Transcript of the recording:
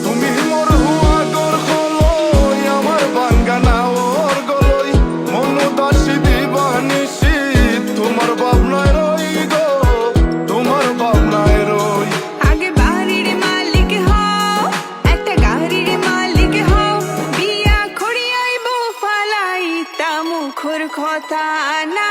তুমি মোর হুয়া গর হলই আমার বাঙ্গানা ওর গলই মন দাসী দিবানিসি তোমার ভাবনায় রই গো তোমার ভাবনায় রই। আগে বাড়ির মালিক হও, একটা গাড়ির মালিক হও, বিয়া করিয়াই বউ ফালাই তা মুখর কথা না।